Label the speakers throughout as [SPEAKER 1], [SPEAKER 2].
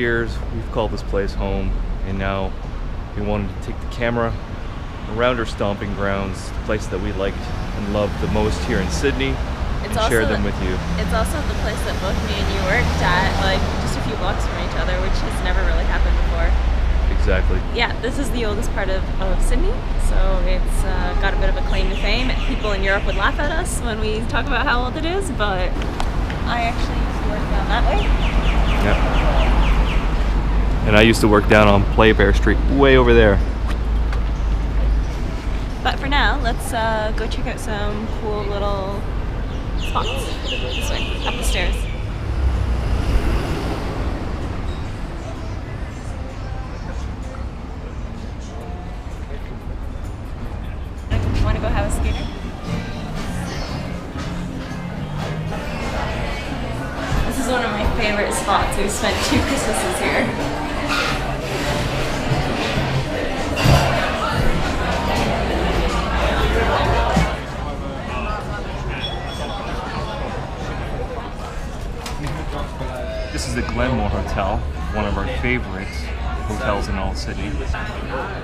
[SPEAKER 1] years, we've called this place home, and now we wanted to take the camera around our stomping grounds, the place that we liked and loved the most here in Sydney, and share them with you.
[SPEAKER 2] It's also the place that both me and you worked at, like just a few blocks from each other, which has never really happened before.
[SPEAKER 1] Exactly.
[SPEAKER 2] Yeah, this is the oldest part of Sydney, so it's got a bit of a claim to fame. People in Europe would laugh at us when we talk about how old it is, but I actually used to work down that way.
[SPEAKER 1] Yep. And I used to work down on Playbear Street, way over there.
[SPEAKER 2] But for now, let's go check out some cool little spots. This way, up the stairs. Want to go have a skater? This is one of my favorite spots. We've spent 2 Christmases here.
[SPEAKER 1] This is the Glenmore Hotel, one of our favorite hotels in all Sydney.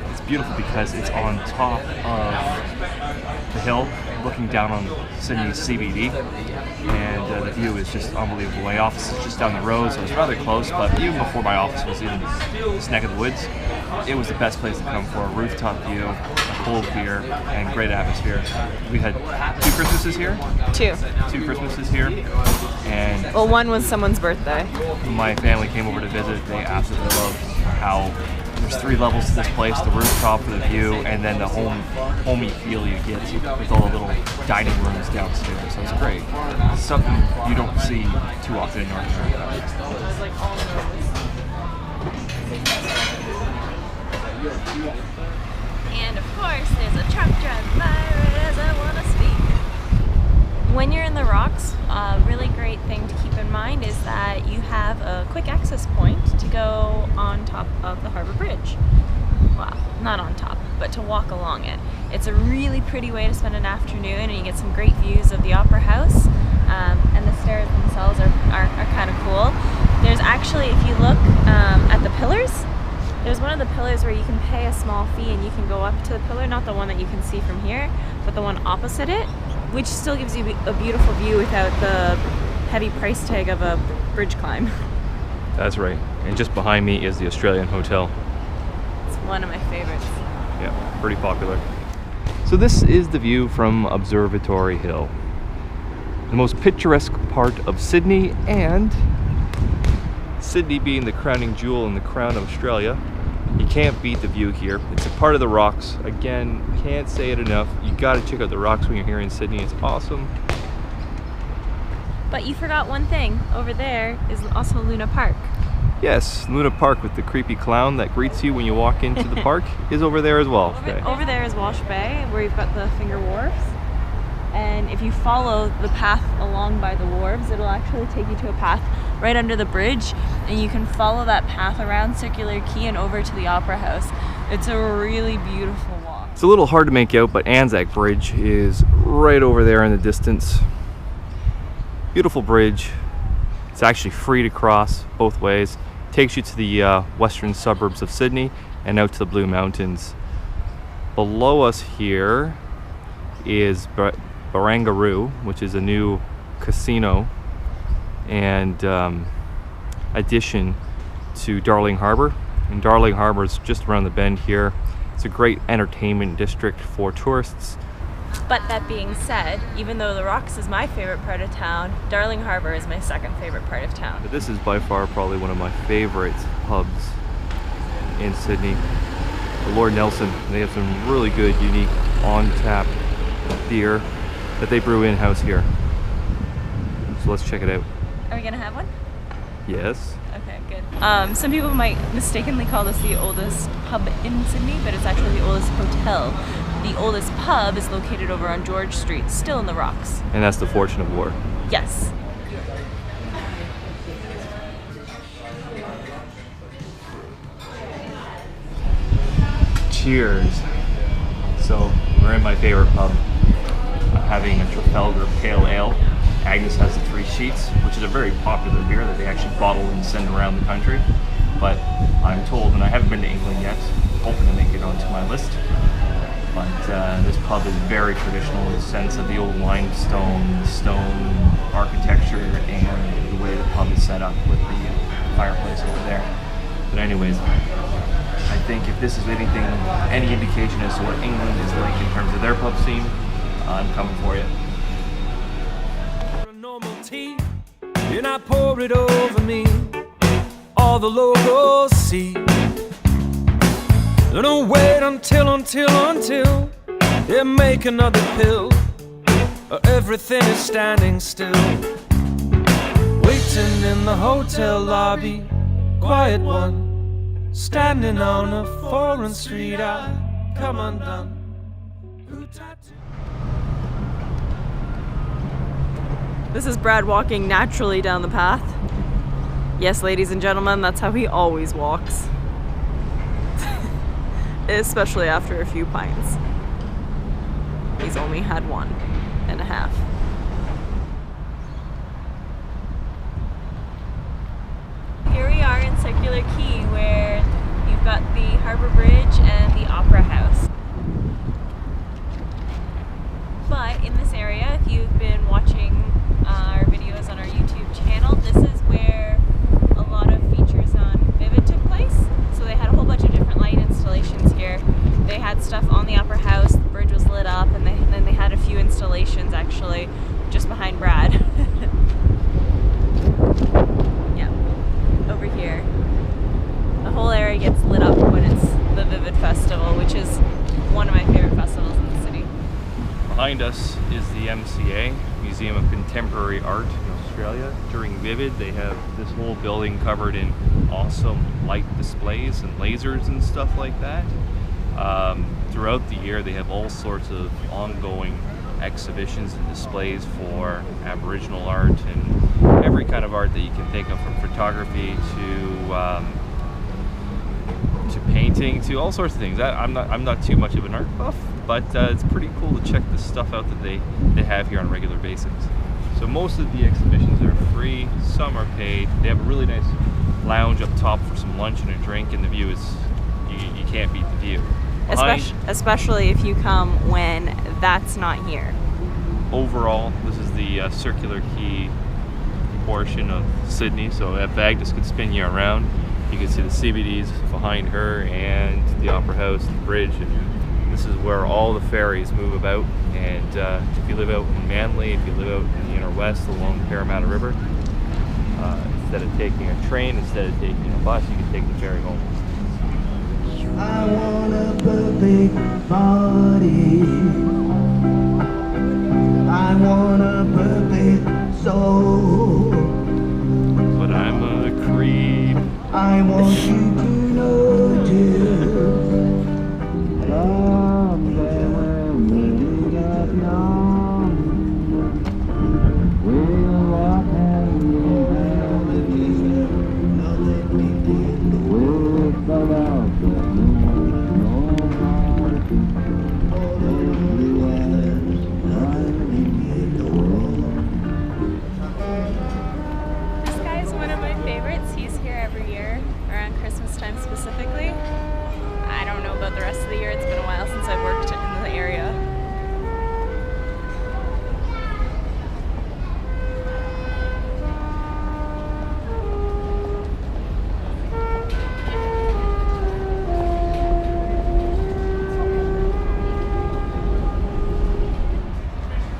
[SPEAKER 1] It's beautiful because it's on top of the hill, looking down on Sydney's CBD, and the view is just unbelievable. My office is just down the road, so it's rather close, but even before my office was in this neck of the woods, it was the best place to come for a rooftop view, a cold beer, and great atmosphere. We had 2 Christmases here. 2 Christmases here, and
[SPEAKER 2] well, one was someone's birthday.
[SPEAKER 1] My family came over to visit. They absolutely loved how there's 3 levels to this place: the rooftop for the view, and then the homey feel you get with all the little dining rooms downstairs. So it's great. It's something you don't see too often in North America.
[SPEAKER 2] And of course, there's a truck driving by right as I want to speak. When you're in the rocks, a really great thing to keep in mind is that you have a quick access point to go on top of the Harbour Bridge. Well, not on top, but to walk along it. It's a really pretty way to spend an afternoon, and you get some great views of the Opera House, and the stairs themselves are kind of cool. There's actually, if you look at the pillars, there's one of the pillars where you can pay a small fee and you can go up to the pillar, not the one that you can see from here, but the one opposite it, which still gives you a beautiful view without the heavy price tag of a bridge climb.
[SPEAKER 1] That's right. And just behind me is the Australian Hotel.
[SPEAKER 2] It's one of my favorites.
[SPEAKER 1] Yeah, pretty popular. So this is the view from Observatory Hill, the most picturesque part of Sydney, and Sydney being the crowning jewel in the crown of Australia, you can't beat the view here. It's a part of the rocks. Again, can't say it enough. You gotta check out the rocks when you're here in Sydney. It's awesome.
[SPEAKER 2] But you forgot one thing. Over there is also Luna Park.
[SPEAKER 1] Yes, Luna Park with the creepy clown that greets you when you walk into the park is over there as well.
[SPEAKER 2] Over there is Walsh Bay, where you've got the Finger Wharfs. And if you follow the path along by the wharves, it'll actually take you to a path right under the bridge, and you can follow that path around Circular Quay and over to the Opera House. It's a really beautiful walk.
[SPEAKER 1] It's a little hard to make out, but Anzac Bridge is right over there in the distance. Beautiful bridge. It's actually free to cross both ways. Takes you to the western suburbs of Sydney and out to the Blue Mountains. Below us here is Barangaroo, which is a new casino and addition to Darling Harbour. And Darling Harbour is just around the bend here. It's a great entertainment district for tourists.
[SPEAKER 2] But that being said, even though the Rocks is my favorite part of town, Darling Harbour is my second favorite part of town.
[SPEAKER 1] But this is by far probably one of my favorite pubs in Sydney. The Lord Nelson. They have some really good, unique, on-tap beer that they brew in-house here. So let's check it out.
[SPEAKER 2] Are we gonna have one?
[SPEAKER 1] Yes.
[SPEAKER 2] Okay, good. Some people might mistakenly call this the oldest pub in Sydney, but it's actually the oldest hotel. The oldest pub is located over on George Street, still in the Rocks.
[SPEAKER 1] And that's the Fortune of War.
[SPEAKER 2] Yes.
[SPEAKER 1] Cheers. So we're in my favorite pub. I'm having a Trafalgar Pale Ale. Agnes has the 3 Sheets, which is a very popular beer that they actually bottle and send around the country. but I'm told, and I haven't been to England yet, hoping to make it onto my list, but this pub is very traditional in the sense of the old limestone, stone architecture, and the way the pub is set up with the fireplace over there. But anyways, I think if this is anything, any indication as to what England is like in terms of their pub scene, I'm coming for you.
[SPEAKER 3] Normal tea, and I pour it over me. All the locals see. Don't wait until they make another pill. Everything is standing still. Waiting in the hotel lobby, quiet one, standing on a foreign street. I come undone.
[SPEAKER 2] This is Brad walking naturally down the path. Yes, ladies and gentlemen, that's how he always walks. Especially after a few pints. He's only had 1.5. Here we are in Circular Quay, where you've got the Harbour Bridge and the Opera House. But in this area, if you've been watching our videos on our YouTube channel, this is where a lot of features on Vivid took place. So they had a whole bunch of different light installations here. They had stuff on the Opera House, the bridge was lit up, and then they had a few installations actually just behind Brad. Yeah, over here. The whole area gets lit up when it's the Vivid Festival, which is one of my favorite festivals in the city.
[SPEAKER 1] Behind us is the MCA, Museum of Contemporary Art in Australia. During Vivid, they have this whole building covered in awesome light displays and lasers and stuff like that. Throughout the year, they have all sorts of ongoing exhibitions and displays for Aboriginal art and every kind of art that you can think of, from photography to painting to all sorts of things. I'm not too much of an art buff, but it's pretty cool to check the stuff out that they have here on a regular basis. So most of the exhibitions are free, some are paid. They have a really nice lounge up top for some lunch and a drink, and the view is, you can't beat the view.
[SPEAKER 2] Especially if you come when that's not here.
[SPEAKER 1] Overall, this is the Circular Quay portion of Sydney, so Agnes could spin you around. You can see the CBDs behind her and the Opera House, the bridge. And this is where all the ferries move about. And if you live out in Manly, if you live out in the inner west along the Parramatta River, instead of taking a train, instead of taking a bus, you can take the ferry home.
[SPEAKER 4] I want a perfect body. I want a perfect soul.
[SPEAKER 1] But I'm a creep.
[SPEAKER 4] I want you to know just someday when we get young, we'll walk hand in hand with the love that moves no more.
[SPEAKER 2] This guy is one of my favorites. He's here every year, around Christmas time specifically. I don't know about the rest of the year. It's been a while since I've worked in the area.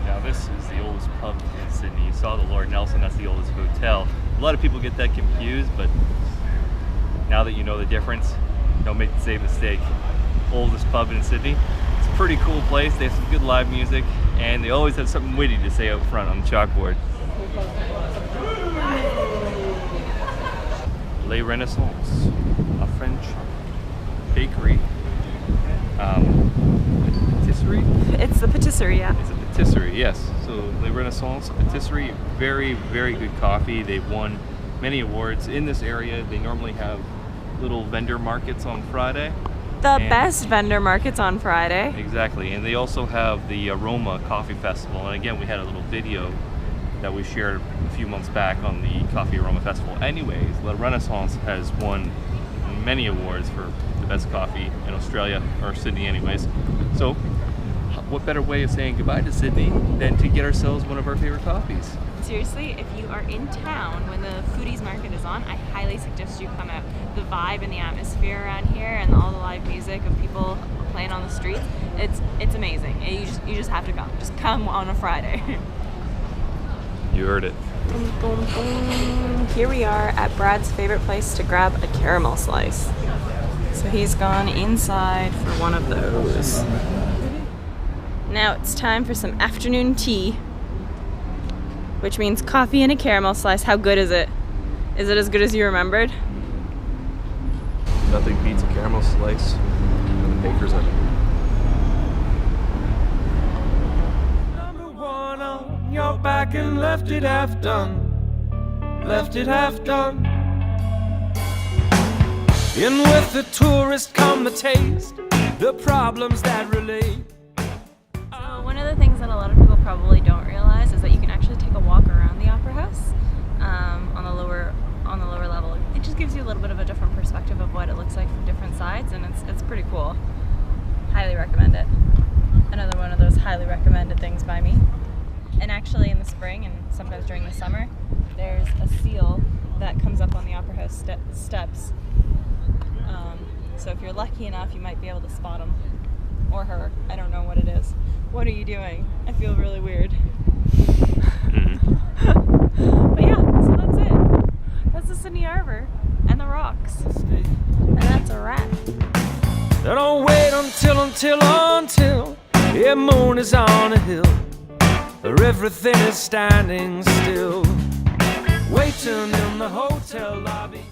[SPEAKER 1] Now this is the oldest pub in Sydney. You saw the Lord Nelson, that's the oldest hotel. A lot of people get that confused, but now that you know the difference, don't make the same mistake. Oldest pub in Sydney. It's a pretty cool place. They have some good live music, and they always have something witty to say out front on the chalkboard. Les Renaissance, a French bakery. Patisserie?
[SPEAKER 2] It's the patisserie, yeah.
[SPEAKER 1] It's a patisserie, yes. So Les Renaissance patisserie, very, very good coffee. They've won many awards in this area. They normally have little vendor markets on Friday.
[SPEAKER 2] The best vendor markets on Friday.
[SPEAKER 1] Exactly, and they also have the Aroma Coffee Festival. And again, we had a little video that we shared a few months back on the Coffee Aroma Festival. Anyways, La Renaissance has won many awards for the best coffee in Australia, or Sydney anyways. So what better way of saying goodbye to Sydney than to get ourselves one of our favorite coffees?
[SPEAKER 2] Seriously, if you are in town when the foodies market is on, I highly suggest you come out. The vibe and the atmosphere around here and all the live music of people playing on the streets, it's amazing. You just have to come. Just come on a Friday.
[SPEAKER 1] You heard it.
[SPEAKER 2] Boom, boom, boom. Here we are at Brad's favorite place to grab a caramel slice. So he's gone inside for one of those. Now it's time for some afternoon tea, which means coffee and a caramel slice. How good is it? Is it as good as you remembered?
[SPEAKER 1] Nothing beats a caramel slice and the baker's oven.
[SPEAKER 3] Number one on your back and left it half done. Left it half done. In with the tourist come the taste, the problems that relate.
[SPEAKER 2] One of the things that a lot of people probably don't realize is that you can actually take a walk around the Opera House on the lower level. It just gives you a little bit of a different perspective of what it looks like from different sides, and it's pretty cool. Highly recommend it. Another one of those highly recommended things by me. And actually in the spring and sometimes during the summer, there's a seal that comes up on the Opera House steps. So if you're lucky enough, you might be able to spot him. Or her. I don't know what it is. What are you doing? I feel really weird. But yeah, so that's it. That's the Sydney Harbour and the rocks. And that's a wrap.
[SPEAKER 3] Don't wait until the moon is on a hill, or everything is standing still. Waiting in the hotel lobby.